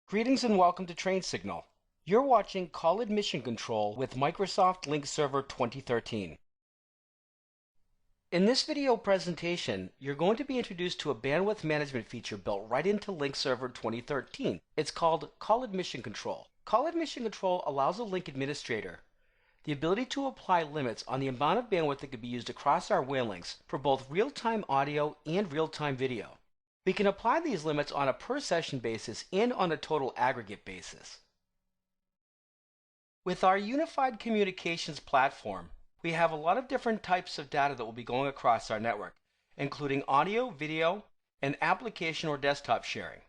Greetings and welcome to Train Signal. You're watching Call Admission Control with Microsoft Link Server 2013. In this video presentation, you're going to be introduced to a bandwidth management feature built right into Link Server 2013. It's called Call Admission Control. Call Admission Control allows a Link administrator the ability to apply limits on the amount of bandwidth that could be used across our WAN links for both real-time audio and real-time video. We can apply these limits on a per session basis and on a total aggregate basis. With our unified communications platform, we have a lot of different types of data that will be going across our network, including audio, video, and application or desktop sharing.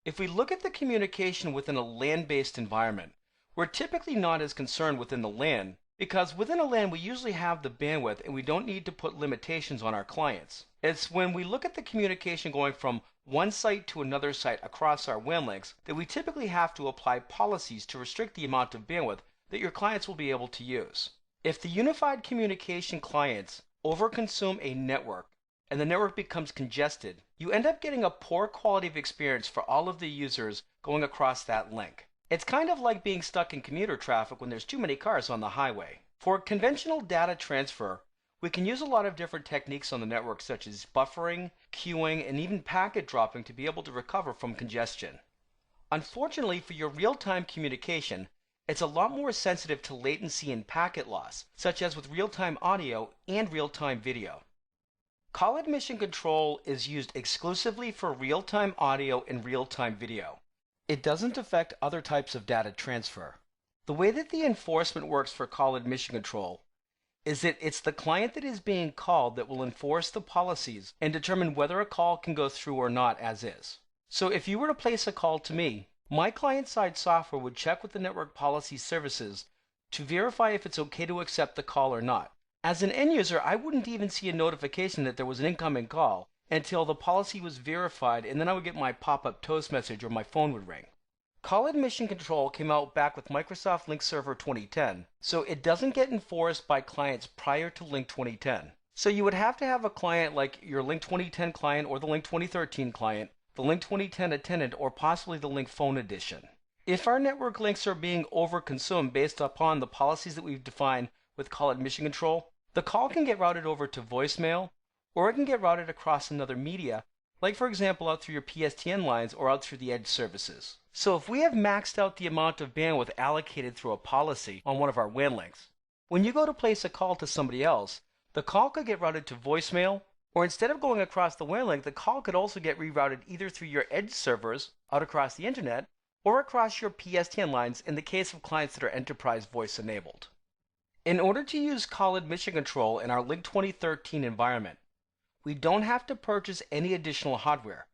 If we look at the communication within a LAN-based environment, we're typically not as concerned within the LAN because within a LAN we usually have the bandwidth and we don't need to put limitations on our clients. It's when we look at the communication going from one site to another site across our WAN links that we typically have to apply policies to restrict the amount of bandwidth that your clients will be able to use. If the unified communication clients overconsume a network and the network becomes congested, you end up getting a poor quality of experience for all of the users going across that link. It's kind of like being stuck in commuter traffic when there's too many cars on the highway. For conventional data transfer, we can use a lot of different techniques on the network such as buffering, queuing, and even packet dropping to be able to recover from congestion. Unfortunately for your real-time communication, it's a lot more sensitive to latency and packet loss, such as with real-time audio and real-time video. Call Admission Control is used exclusively for real-time audio and real-time video. It doesn't affect other types of data transfer. The way that the enforcement works for Call Admission Control is that it's the client that is being called that will enforce the policies and determine whether a call can go through or not as is. So if you were to place a call to me, my client-side software would check with the network policy services to verify if it's okay to accept the call or not. As an end user, I wouldn't even see a notification that there was an incoming call until the policy was verified, and then I would get my pop-up toast message or my phone would ring. Call Admission Control came out back with Microsoft Link Server 2010, so it doesn't get enforced by clients prior to Link 2010. So you would have to have a client like your Link 2010 client or the Link 2013 client, the Link 2010 Attendant, or possibly the Link Phone Edition. If our network links are being overconsumed based upon the policies that we've defined with Call Admission Control, the call can get routed over to voicemail, or it can get routed across another media, like for example out through your PSTN lines or out through the edge services. So if we have maxed out the amount of bandwidth allocated through a policy on one of our WAN links, when you go to place a call to somebody else, the call could get routed to voicemail, or instead of going across the WAN link, the call could also get rerouted either through your edge servers out across the internet, or across your PSTN lines in the case of clients that are enterprise voice enabled. In order to use Call Admission Control in our Link 2013 environment, we don't have to purchase any additional hardware.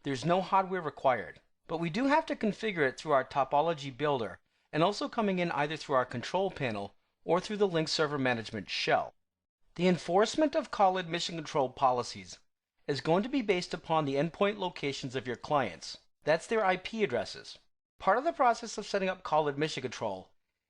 There's no hardware required, but we do have to configure it through our topology builder and also coming in either through our control panel or through the Link Server Management shell. The enforcement of Call Admission Control policies is going to be based upon the endpoint locations of your clients. That's their IP addresses. Part of the process of setting up Call Admission Control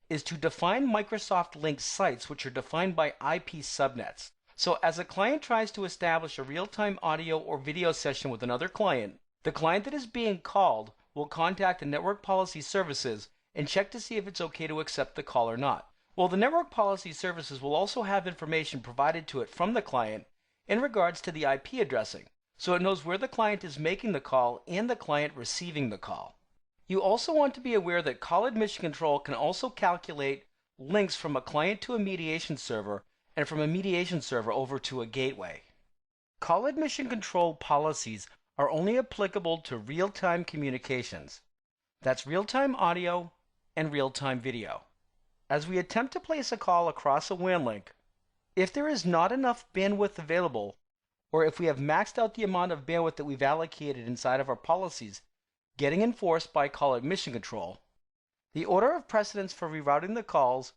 is to define Microsoft Link sites which are defined by IP subnets. So as a client tries to establish a real-time audio or video session with another client, the client that is being called will contact the network policy services and check to see if it's okay to accept the call or not. Well, the network policy services will also have information provided to it from the client in regards to the IP addressing, so it knows where the client is making the call and the client receiving the call. You also want to be aware that Call Admission Control can also calculate links from a client to a mediation server and from a mediation server over to a gateway. Call Admission Control policies are only applicable to real-time communications. That's real-time audio and real-time video. As we attempt to place a call across a WAN link, if there is not enough bandwidth available, or if we have maxed out the amount of bandwidth that we've allocated inside of our policies, getting enforced by Call Admission Control, the order of precedence for rerouting the calls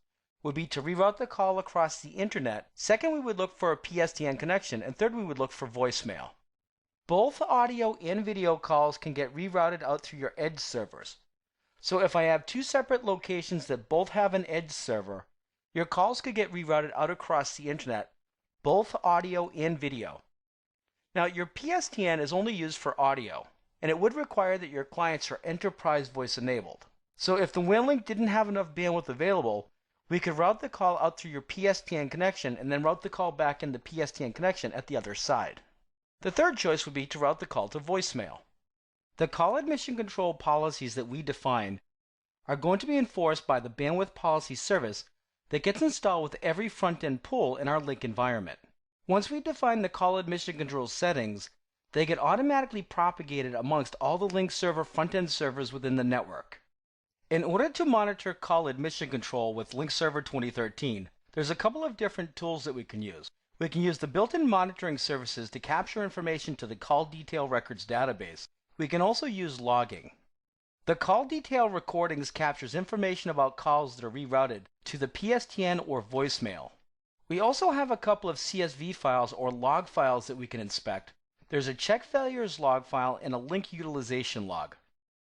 would be to reroute the call across the internet. Second, we would look for a PSTN connection, and third, we would look for voicemail. Both audio and video calls can get rerouted out through your edge servers. So if I have two separate locations that both have an edge server, your calls could get rerouted out across the internet, both audio and video. Now, your PSTN is only used for audio. and it would require that your clients are enterprise voice enabled. So if the WAN link didn't have enough bandwidth available, we could route the call out through your PSTN connection and then route the call back in the PSTN connection at the other side. The third choice would be to route the call to voicemail. The call admission control policies that we define are going to be enforced by the bandwidth policy service that gets installed with every front-end pool in our link environment. Once we define the call admission control settings, they get automatically propagated amongst all the link server front-end servers within the network. In order to monitor call admission control with Link Server 2013, there's a couple of different tools that we can use. We can use the built-in monitoring services to capture information to the call detail records database. We can also use logging. The call detail recordings captures information about calls that are rerouted to the PSTN or voicemail. We also have a couple of CSV files or log files that we can inspect. There's a check failures log file and a link utilization log.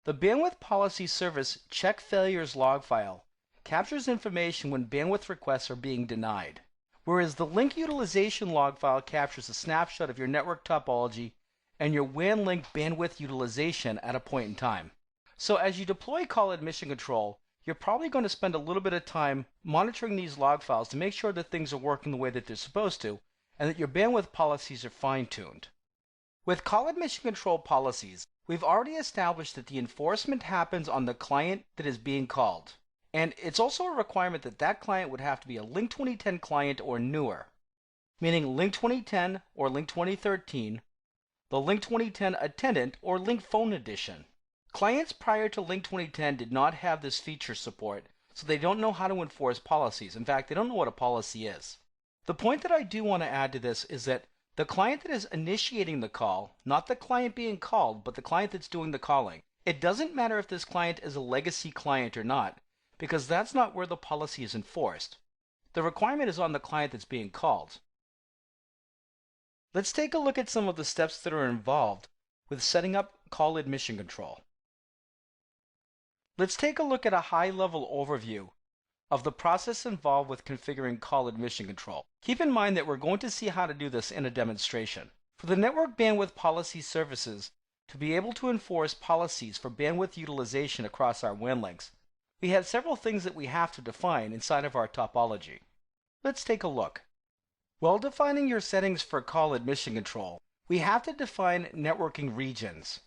The bandwidth policy service check failures log file captures information when bandwidth requests are being denied, whereas the link utilization log file captures a snapshot of your network topology and your WAN link bandwidth utilization at a point in time. So as you deploy call admission control, you're probably going to spend a little bit of time monitoring these log files to make sure that things are working the way that they're supposed to and that your bandwidth policies are fine-tuned. With call admission control policies, we've already established that the enforcement happens on the client that is being called. And it's also a requirement that that client would have to be a Link 2010 client or newer, meaning Link 2010 or Link 2013, the Link 2010 Attendant or Link Phone Edition. Clients prior to Link 2010 did not have this feature support, so they don't know how to enforce policies. In fact, they don't know what a policy is. The point that I do want to add to this is that the client that is initiating the call, not the client being called, but the client that's doing the calling, it doesn't matter if this client is a legacy client or not, because that's not where the policy is enforced. The requirement is on the client that's being called. Let's take a look at some of the steps that are involved with setting up call admission control. Let's take a look at a high-level overview of the process involved with configuring call admission control. Keep in mind that we're going to see how to do this in a demonstration. For the network bandwidth policy services to be able to enforce policies for bandwidth utilization across our WAN links, we have several things that we have to define inside of our topology. Let's take a look. While defining your settings for call admission control, we have to define networking regions.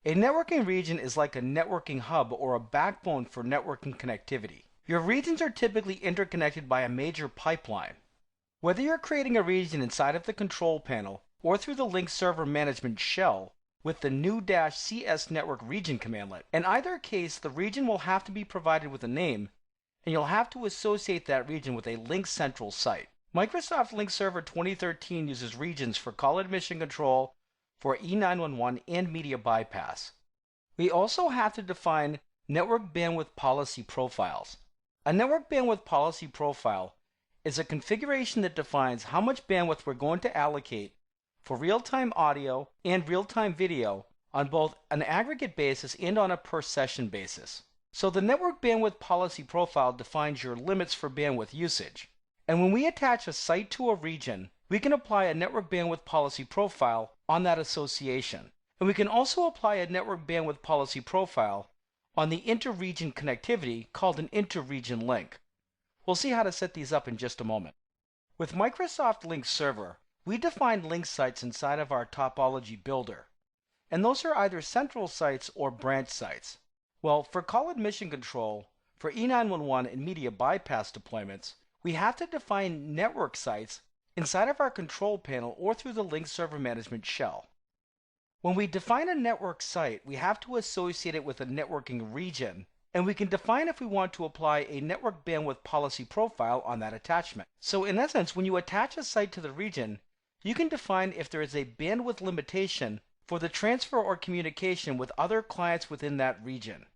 A networking region is like a networking hub or a backbone for networking connectivity. Your regions are typically interconnected by a major pipeline. Whether you're creating a region inside of the control panel or through the Link Server Management shell with the new-cs network region commandlet, in either case the region will have to be provided with a name, and you'll have to associate that region with a Link Central site. Microsoft Link Server 2013 uses regions for call admission control, for E911 and media bypass. We also have to define network bandwidth policy profiles. A network bandwidth policy profile is a configuration that defines how much bandwidth we're going to allocate for real-time audio and real-time video on both an aggregate basis and on a per session basis. So the network bandwidth policy profile defines your limits for bandwidth usage. And when we attach a site to a region, we can apply a network bandwidth policy profile on that association. And we can also apply a network bandwidth policy profile on the inter-region connectivity called an inter-region link. We'll see how to set these up in just a moment. With Microsoft Link Server, we define link sites inside of our topology builder. And those are either central sites or branch sites. Well, for call admission control, for E911 and media bypass deployments, we have to define network sites inside of our control panel or through the Link Server Management shell. When we define a network site, we have to associate it with a networking region, and we can define if we want to apply a network bandwidth policy profile on that attachment. So in essence, when you attach a site to the region, you can define if there is a bandwidth limitation for the transfer or communication with other clients within that region,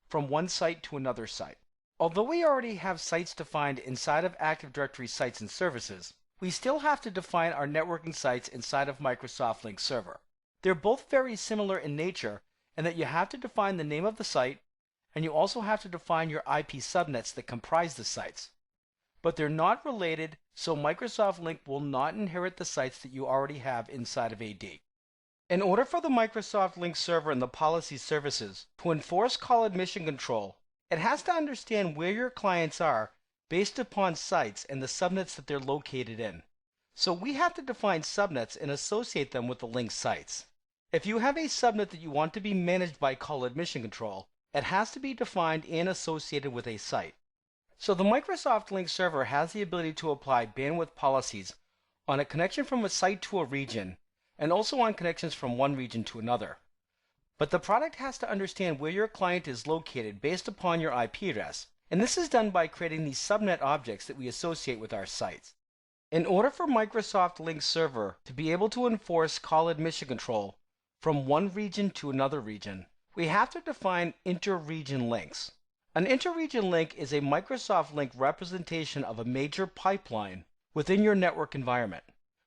from one site to another site. Although we already have sites defined inside of Active Directory sites and services, we still have to define our networking sites inside of Microsoft Link Server. They're both very similar in nature in that you have to define the name of the site, and you also have to define your IP subnets that comprise the sites. But they're not related, so Microsoft Link will not inherit the sites that you already have inside of AD. In order for the Microsoft Lync server and the policy services to enforce call admission control, it has to understand where your clients are based upon sites and the subnets that they're located in. So we have to define subnets and associate them with the Lync sites. If you have a subnet that you want to be managed by call admission control, it has to be defined and associated with a site. So the Microsoft Lync server has the ability to apply bandwidth policies on a connection from a site to a region, and also on connections from one region to another. But the product has to understand where your client is located based upon your IP address, and this is done by creating these subnet objects that we associate with our sites. In order for Microsoft Lync server to be able to enforce call admission control from one region to another region, we have to define inter-region links. An inter-region link is a Microsoft Lync representation of a major pipeline within your network environment.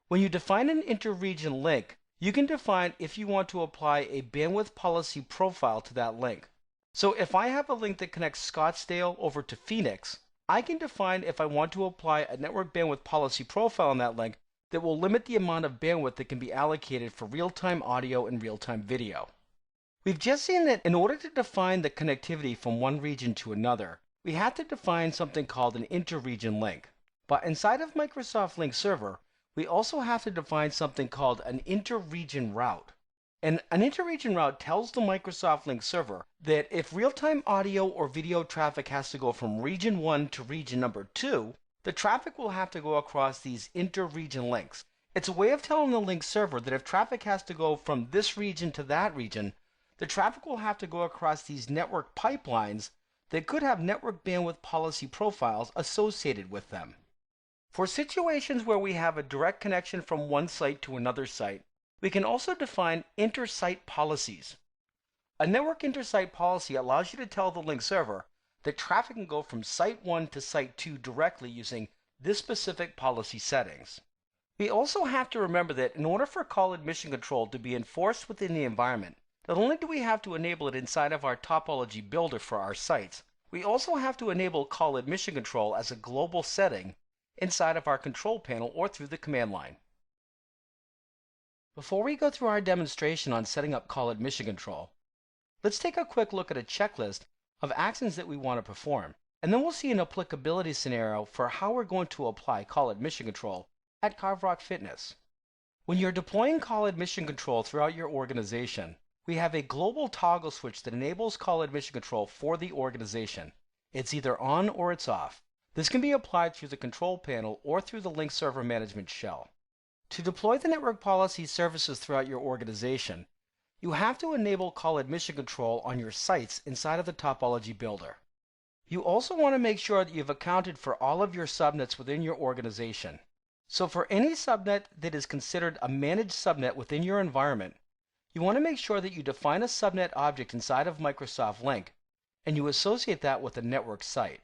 When you define an inter-region link, you can define if you want to apply a bandwidth policy profile to that link. So if I have a link that connects Scottsdale over to Phoenix, I can define if I want to apply a network bandwidth policy profile on that link that will limit the amount of bandwidth that can be allocated for real-time audio and real-time video. We've just seen that in order to define the connectivity from one region to another, we have to define something called an inter-region link. But inside of Microsoft Lync server, we also have to define something called an inter-region route. And an inter-region route tells the Microsoft Lync server that if real-time audio or video traffic has to go from region 1 to region number 2, the traffic will have to go across these inter-region links. It's a way of telling the Lync server that if traffic has to go from this region to that region, the traffic will have to go across these network pipelines that could have network bandwidth policy profiles associated with them. For situations where we have a direct connection from one site to another site, we can also define inter-site policies. A network inter-site policy allows you to tell the Lync server that traffic can go from site 1 to site 2 directly using this specific policy settings. We also have to remember that in order for call admission control to be enforced within the environment, not only do we have to enable it inside of our topology builder for our sites, we also have to enable call admission control as a global setting inside of our control panel or through the command line. Before we go through our demonstration on setting up call admission control, let's take a quick look at a checklist of actions that we want to perform, and then we'll see an applicability scenario for how we're going to apply call admission control at Carve Rock Fitness. When you're deploying call admission control throughout your organization, we have a global toggle switch that enables call admission control for the organization. It's either on or it's off. This can be applied through the control panel or through the Lync server management shell. To deploy the network policy services throughout your organization, you have to enable call admission control on your sites inside of the topology builder. You also want to make sure that you've accounted for all of your subnets within your organization. So for any subnet that is considered a managed subnet within your environment, you want to make sure that you define a subnet object inside of Microsoft Lync, and you associate that with a network site.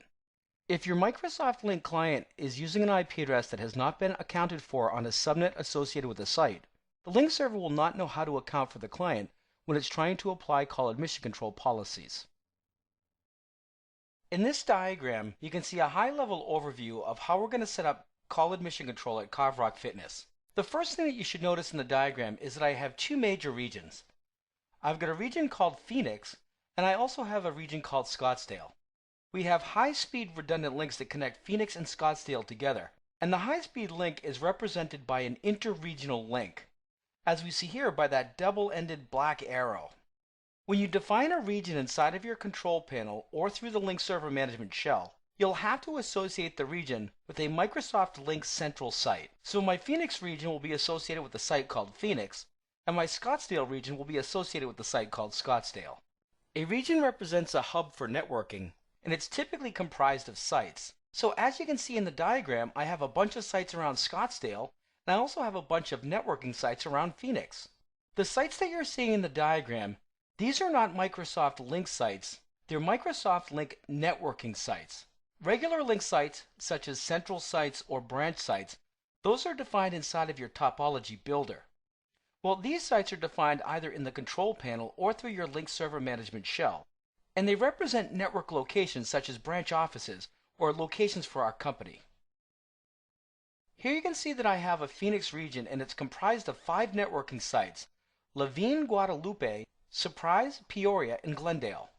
If your Microsoft Lync client is using an IP address that has not been accounted for on a subnet associated with a site, the Lync server will not know how to account for the client when it's trying to apply call admission control policies. In this diagram, you can see a high-level overview of how we're going to set up call admission control at Carve Rock Fitness. The first thing that you should notice in the diagram is that I have two major regions. I've got a region called Phoenix, and I also have a region called Scottsdale. We have high-speed redundant links that connect Phoenix and Scottsdale together, and the high-speed link is represented by an inter-regional link, as we see here by that double-ended black arrow. When you define a region inside of your control panel or through the Lync server management shell, you'll have to associate the region with a Microsoft Lync central site. So my Phoenix region will be associated with a site called Phoenix, and my Scottsdale region will be associated with the site called Scottsdale. A region represents a hub for networking, and it's typically comprised of sites. So as you can see in the diagram, I have a bunch of sites around Scottsdale, and I also have a bunch of networking sites around Phoenix. The sites that you're seeing in the diagram, these are not Microsoft Lync sites, they're Microsoft Lync networking sites. Regular Lync sites, such as central sites or branch sites, those are defined inside of your topology builder. Well, these sites are defined either in the control panel or through your Lync server management shell, and they represent network locations such as branch offices or locations for our company. Here you can see that I have a Phoenix region, and it's comprised of 5 networking sites, Laveen, Guadalupe, Surprise, Peoria, and Glendale.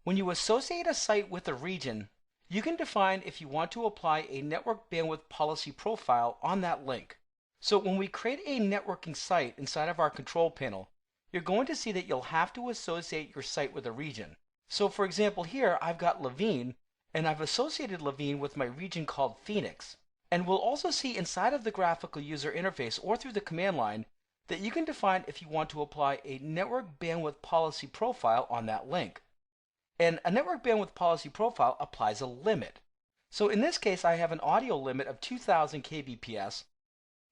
When you associate a site with a region, you can define if you want to apply a network bandwidth policy profile on that link. So when we create a networking site inside of our control panel, you're going to see that you'll have to associate your site with a region. So for example here, I've got Laveen, and I've associated Laveen with my region called Phoenix. And we'll also see inside of the graphical user interface or through the command line that you can define if you want to apply a network bandwidth policy profile on that link. And a network bandwidth policy profile applies a limit. So in this case, I have an audio limit of 2000 kbps,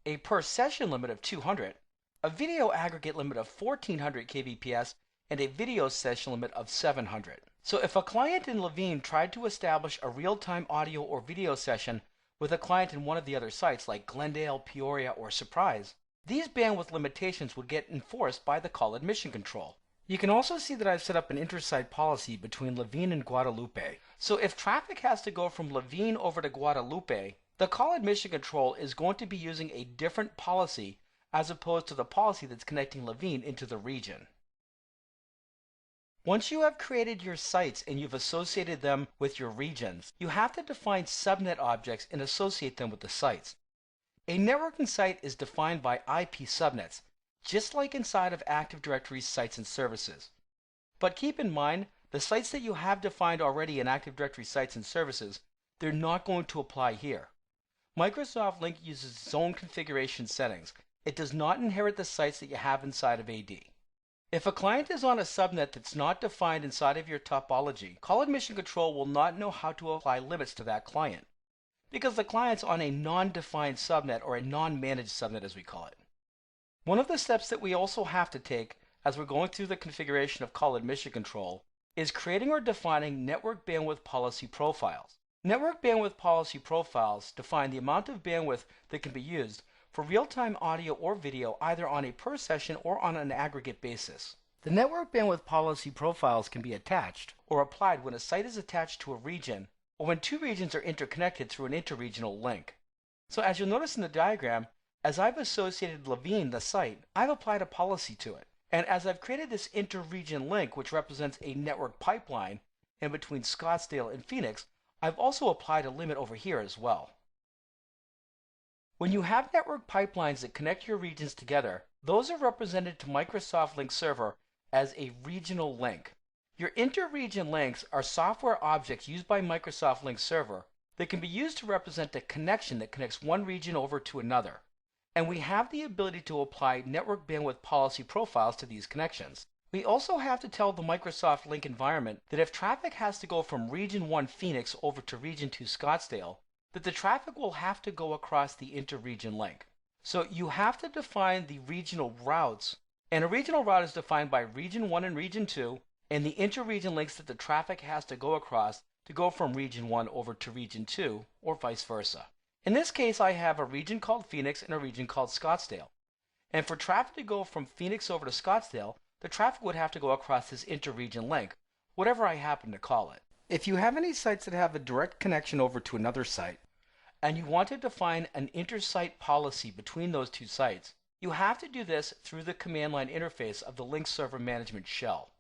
a per session limit of 200, a video aggregate limit of 1400 kbps, and a video session limit of 700. So if a client in Laveen tried to establish a real-time audio or video session with a client in one of the other sites like Glendale, Peoria, or Surprise, these bandwidth limitations would get enforced by the call admission control. You can also see that I've set up an inter-site policy between Laveen and Guadalupe. So if traffic has to go from Laveen over to Guadalupe, the call admission control is going to be using a different policy as opposed to the policy that's connecting Laveen into the region. Once you have created your sites and you've associated them with your regions, you have to define subnet objects and associate them with the sites. A networking site is defined by IP subnets, just like inside of Active Directory's sites and services. But keep in mind, the sites that you have defined already in Active Directory sites and services, they're not going to apply here. Microsoft Lync uses its own configuration settings. It does not inherit the sites that you have inside of AD. If a client is on a subnet that's not defined inside of your topology, call admission control will not know how to apply limits to that client, because the client's on a non-defined subnet or a non-managed subnet as we call it. One of the steps that we also have to take as we're going through the configuration of call admission control is creating or defining network bandwidth policy profiles. Network bandwidth policy profiles define the amount of bandwidth that can be used for real-time audio or video either on a per session or on an aggregate basis. The network bandwidth policy profiles can be attached or applied when a site is attached to a region or when two regions are interconnected through an interregional link. So as you'll notice in the diagram, as I've associated Laveen, the site, I've applied a policy to it. And as I've created this interregion link, which represents a network pipeline in between Scottsdale and Phoenix, I've also applied a limit over here as well. When you have network pipelines that connect your regions together, those are represented to Microsoft Lync Server as a regional link. Your interregion links are software objects used by Microsoft Lync Server that can be used to represent a connection that connects one region over to another. And we have the ability to apply network bandwidth policy profiles to these connections. We also have to tell the Microsoft Lync environment that if traffic has to go from Region 1 Phoenix over to Region 2 Scottsdale, that the traffic will have to go across the interregion link. So you have to define the regional routes, and a regional route is defined by Region 1 and Region 2, and the interregion links that the traffic has to go across to go from Region 1 over to Region 2, or vice versa. In this case, I have a region called Phoenix and a region called Scottsdale. And for traffic to go from Phoenix over to Scottsdale, the traffic would have to go across this interregion link, whatever I happen to call it. If you have any sites that have a direct connection over to another site, and you want to define an inter-site policy between those two sites, you have to do this through the command line interface of the Lync Server Management Shell.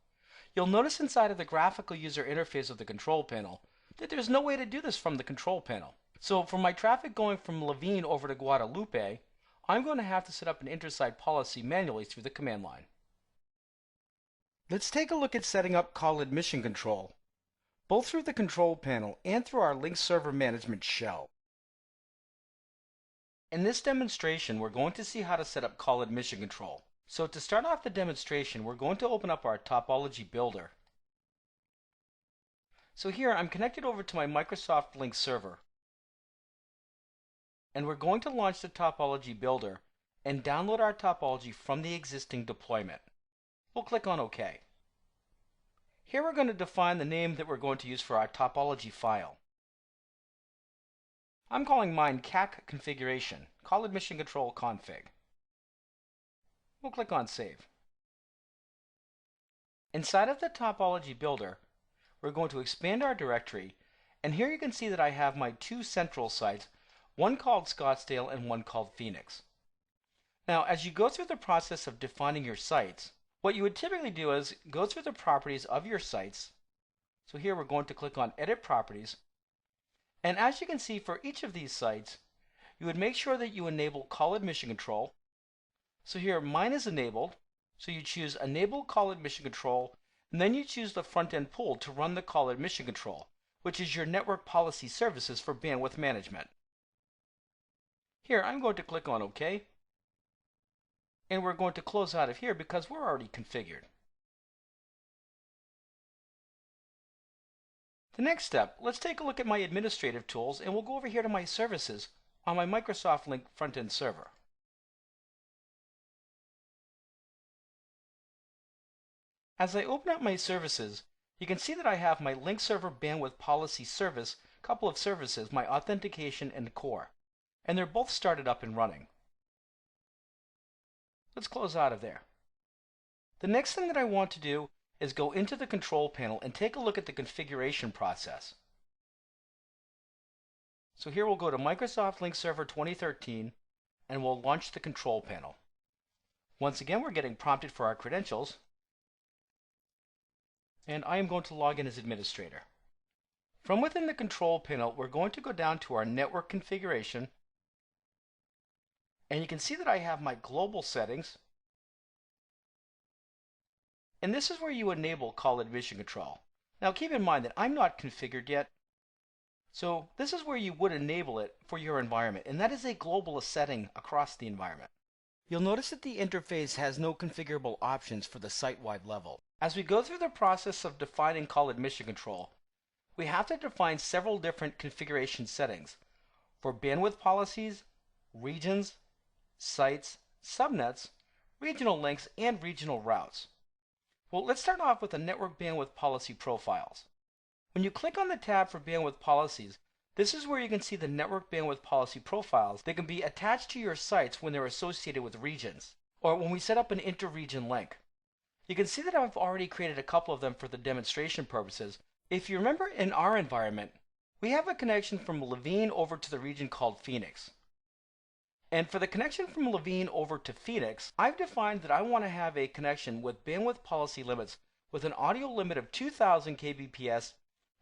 You'll notice inside of the graphical user interface of the control panel that there's no way to do this from the control panel. So for my traffic going from Laveen over to Guadalupe, I'm going to have to set up an inter-site policy manually through the command line. Let's take a look at setting up call admission control, both through the control panel and through our Lync Server Management Shell. In this demonstration, we're going to see how to set up call admission control. So to start off the demonstration, we're going to open up our topology builder. So here I'm connected over to my Microsoft Lync server. And we're going to launch the topology builder and download our topology from the existing deployment. We'll click on OK. Here we're going to define the name that we're going to use for our topology file. I'm calling mine CAC configuration, call admission control config. We'll click on Save. Inside of the topology builder, we're going to expand our directory, and here you can see that I have my two central sites, one called Scottsdale and one called Phoenix. Now, as you go through the process of defining your sites, what you would typically do is go through the properties of your sites. So here we're going to click on Edit Properties. And as you can see, for each of these sites, you would make sure that you enable call admission control. So here mine is enabled. So you choose Enable Call Admission Control, and then you choose the front-end pool to run the call admission control, which is your network policy services for bandwidth management. Here I'm going to click on OK. And we're going to close out of here because we're already configured. The next step, let's take a look at my administrative tools, and we'll go over here to my services on my Microsoft Lync front-end server. As I open up my services, you can see that I have my Lync Server Bandwidth Policy service, a couple of services, my authentication and core, and they're both started up and running. Let's close out of there. The next thing that I want to do is go into the control panel and take a look at the configuration process. So here we'll go to Microsoft Lync Server 2013 and we'll launch the control panel. Once again, we're getting prompted for our credentials, and I am going to log in as administrator. From within the control panel, we're going to go down to our network configuration, and you can see that I have my global settings, and this is where you enable call admission control. Now keep in mind that I'm not configured yet, so this is where you would enable it for your environment, and that is a global setting across the environment. You'll notice that the interface has no configurable options for the site-wide level. As we go through the process of defining call admission control, we have to define several different configuration settings for bandwidth policies, regions, sites, subnets, regional links, and regional routes. Well, let's start off with the network bandwidth policy profiles. When you click on the tab for bandwidth policies, this is where you can see the network bandwidth policy profiles that can be attached to your sites when they're associated with regions, or when we set up an inter-region link. You can see that I've already created a couple of them for the demonstration purposes. If you remember, in our environment, we have a connection from Levine over to the region called Phoenix. And for the connection from Levine over to Phoenix, I've defined that I want to have a connection with bandwidth policy limits with an audio limit of 2000 kbps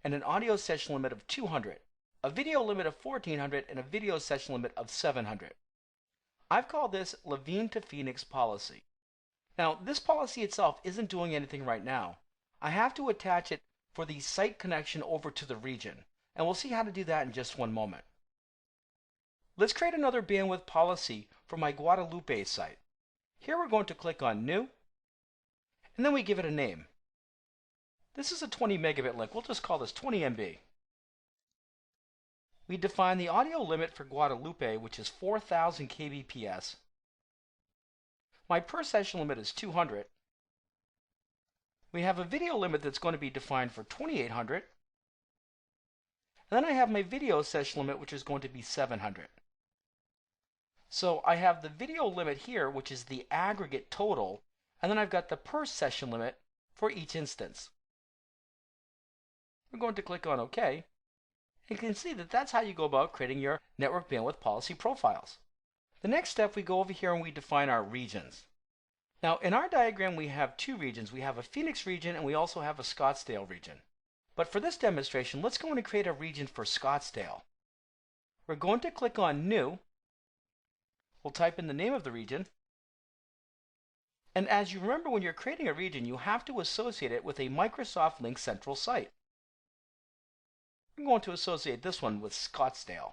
and an audio session limit of 200, a video limit of 1400, and a video session limit of 700. I've called this Levine to Phoenix policy. Now, this policy itself isn't doing anything right now. I have to attach it for the site connection over to the region, and we'll see how to do that in just one moment. Let's create another bandwidth policy for my Guadalupe site. Here we're going to click on New, and then we give it a name. This is a 20 megabit link. We'll just call this 20 MB. We define the audio limit for Guadalupe, which is 4000 kbps. My per session limit is 200. We have a video limit that's going to be defined for 2800. And then I have my video session limit, which is going to be 700. So I have the video limit here, which is the aggregate total, and then I've got the per session limit for each instance. We're going to click on OK. You can see that that's how you go about creating your network bandwidth policy profiles. The next step, we go over here and we define our regions. Now, in our diagram, we have two regions. We have a Phoenix region and we also have a Scottsdale region. But for this demonstration, let's go and create a region for Scottsdale. We're going to click on New. We'll type in the name of the region. And as you remember, when you're creating a region, you have to associate it with a Microsoft Lync Central site. I'm going to associate this one with Scottsdale.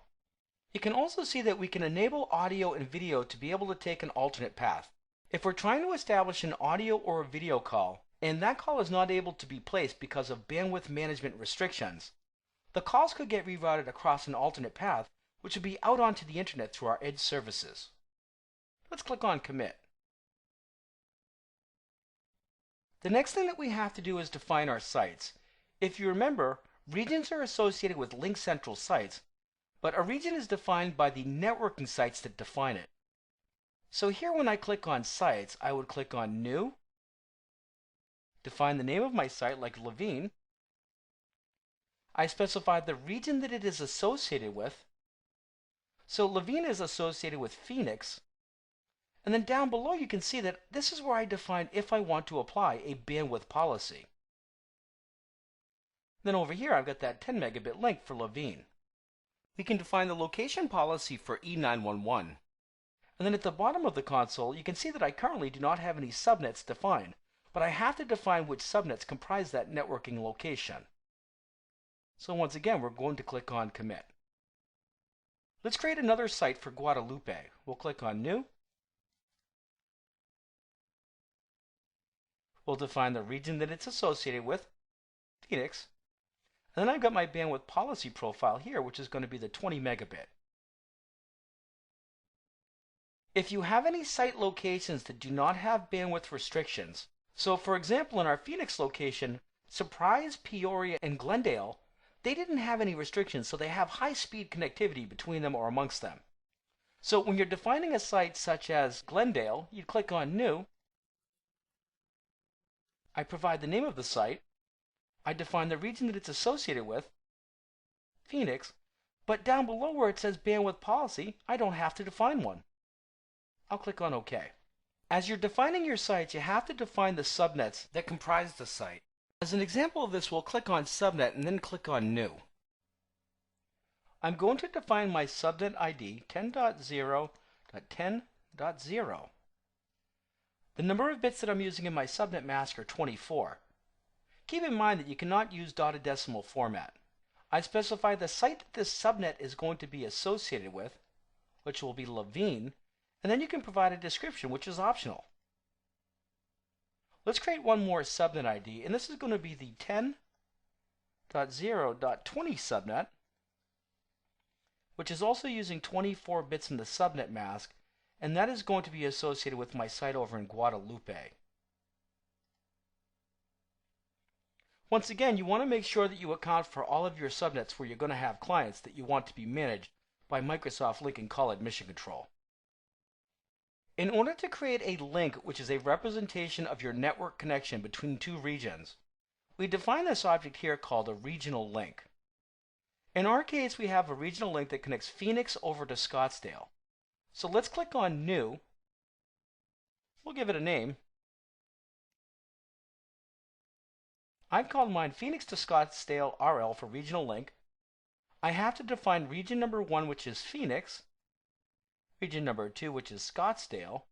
You can also see that we can enable audio and video to be able to take an alternate path. If we're trying to establish an audio or a video call, and that call is not able to be placed because of bandwidth management restrictions, the calls could get rerouted across an alternate path, which would be out onto the internet through our edge services. Let's click on Commit. The next thing that we have to do is define our sites. If you remember, regions are associated with Lync Central sites, but a region is defined by the networking sites that define it. So here when I click on Sites, I would click on New, define the name of my site like Levine. I specify the region that it is associated with. So Levine is associated with Phoenix. And then down below you can see that this is where I define if I want to apply a bandwidth policy. Then over here I've got that 10 megabit link for Levine. We can define the location policy for E911. And then at the bottom of the console you can see that I currently do not have any subnets defined, but I have to define which subnets comprise that networking location. So once again we're going to click on Commit. Let's create another site for Guadalupe. We'll click on New. We'll define the region that it's associated with, Phoenix. And then I've got my bandwidth policy profile here, which is going to be the 20 megabit. If you have any site locations that do not have bandwidth restrictions, so for example in our Phoenix location, Surprise, Peoria, and Glendale, they didn't have any restrictions, so they have high-speed connectivity between them or amongst them. So when you're defining a site such as Glendale, you'd click on New. I provide the name of the site. I define the region that it's associated with, Phoenix, but down below where it says bandwidth policy, I don't have to define one. I'll click on OK. As you're defining your sites, you have to define the subnets that comprise the site. As an example of this, we'll click on Subnet and then click on New. I'm going to define my subnet ID 10.0.10.0. The number of bits that I'm using in my subnet mask are 24. Keep in mind that you cannot use dotted decimal format. I specify the site that this subnet is going to be associated with, which will be Levine, and then you can provide a description, which is optional. Let's create one more subnet ID, and this is going to be the 10.0.20 subnet, which is also using 24 bits in the subnet mask, and that is going to be associated with my site over in Guadalupe. Once again, you want to make sure that you account for all of your subnets where you're going to have clients that you want to be managed by Microsoft Link and call it Mission Control. In order to create a link, which is a representation of your network connection between two regions, we define this object here called a regional link. In our case, we have a regional link that connects Phoenix over to Scottsdale. So let's click on New. We'll give it a name. I've called mine Phoenix to Scottsdale RL for regional link. I have to define region number 1, which is Phoenix, region number 2, which is Scottsdale,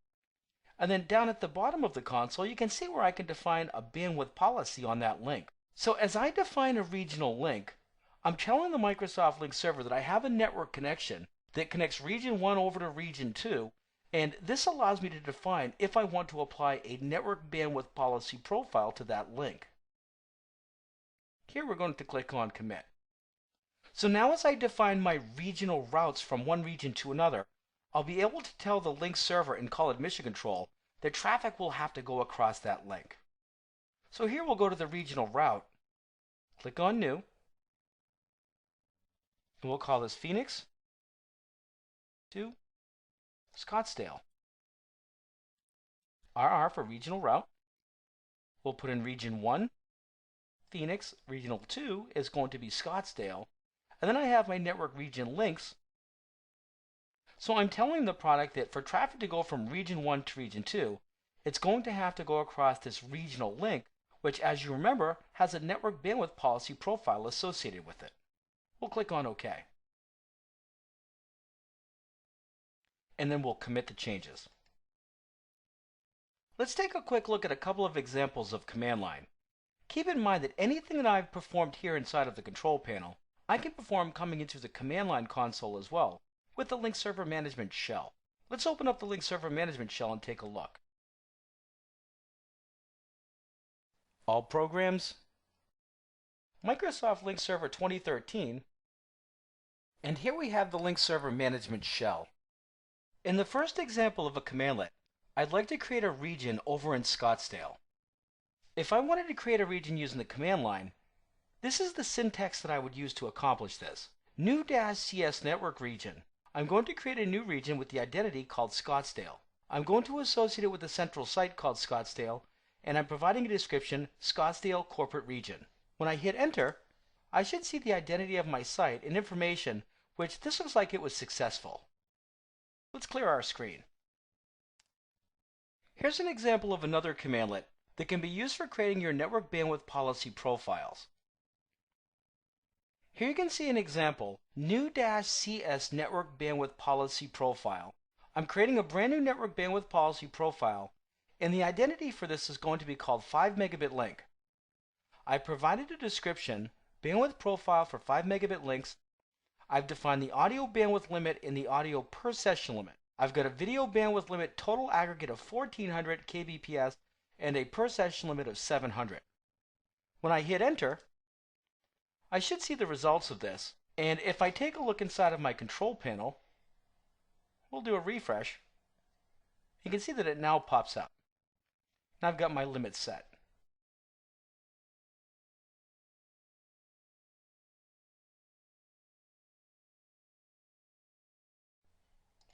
and then down at the bottom of the console you can see where I can define a bandwidth policy on that link. So as I define a regional link, I'm telling the Microsoft Link server that I have a network connection that connects region 1 over to region 2, and this allows me to define if I want to apply a network bandwidth policy profile to that link. Here we're going to click on Commit. So now as I define my regional routes from one region to another, I'll be able to tell the link server and call it Mission Control that traffic will have to go across that link. So here we'll go to the regional route, click on New, and we'll call this Phoenix to Scottsdale. RR for regional route. We'll put in region 1, Phoenix, regional 2 is going to be Scottsdale, and then I have my network region links. So I'm telling the product that for traffic to go from region 1 to region 2, it's going to have to go across this regional link, which, as you remember, has a network bandwidth policy profile associated with it. We'll click on OK. And then we'll commit the changes. Let's take a quick look at a couple of examples of command line. Keep in mind that anything that I've performed here inside of the control panel, I can perform coming into the command line console as well with the Link Server Management shell. Let's open up the Link Server Management shell and take a look. All programs, Microsoft Link Server 2013, and here we have the Link Server Management shell. In the first example of a commandlet, I'd like to create a region over in Scottsdale. If I wanted to create a region using the command line, this is the syntax that I would use to accomplish this. New-CS network region. I'm going to create a new region with the identity called Scottsdale. I'm going to associate it with a central site called Scottsdale, and I'm providing a description, Scottsdale Corporate Region. When I hit enter, I should see the identity of my site and information, which this looks like it was successful. Let's clear our screen. Here's an example of another commandlet that can be used for creating your network bandwidth policy profiles. Here you can see an example, new-CS network bandwidth policy profile. I'm creating a brand new network bandwidth policy profile, and the identity for this is going to be called 5 megabit link. I provided a description, bandwidth profile for 5 megabit links. I've defined the audio bandwidth limit and the audio per session limit. I've got a video bandwidth limit total aggregate of 1400 kbps and a per session limit of 700. When I hit enter, I should see the results of this. And if I take a look inside of my control panel, we'll do a refresh. You can see that it now pops up. Now I've got my limit set.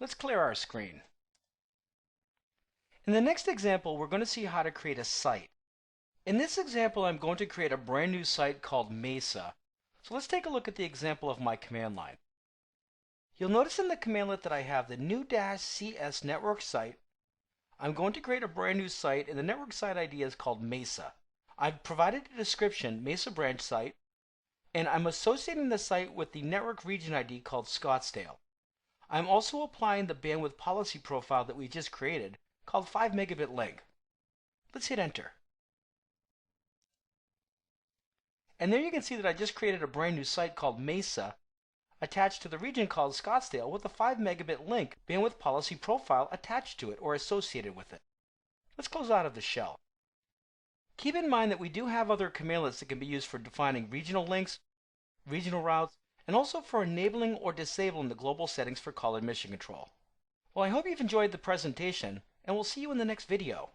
Let's clear our screen. In the next example, we're going to see how to create a site. In this example, I'm going to create a brand new site called Mesa. So let's take a look at the example of my command line. You'll notice in the commandlet that I have the new-CS network site. I'm going to create a brand new site, and the network site ID is called Mesa. I've provided a description, Mesa branch site, and I'm associating the site with the network region ID called Scottsdale. I'm also applying the bandwidth policy profile that we just created, called 5 megabit link. Let's hit enter. And there you can see that I just created a brand new site called Mesa, attached to the region called Scottsdale with a 5 megabit link bandwidth policy profile attached to it or associated with it. Let's close out of the shell. Keep in mind that we do have other commandlets that can be used for defining regional links, regional routes, and also for enabling or disabling the global settings for call admission control. Well, I hope you've enjoyed the presentation, and we'll see you in the next video.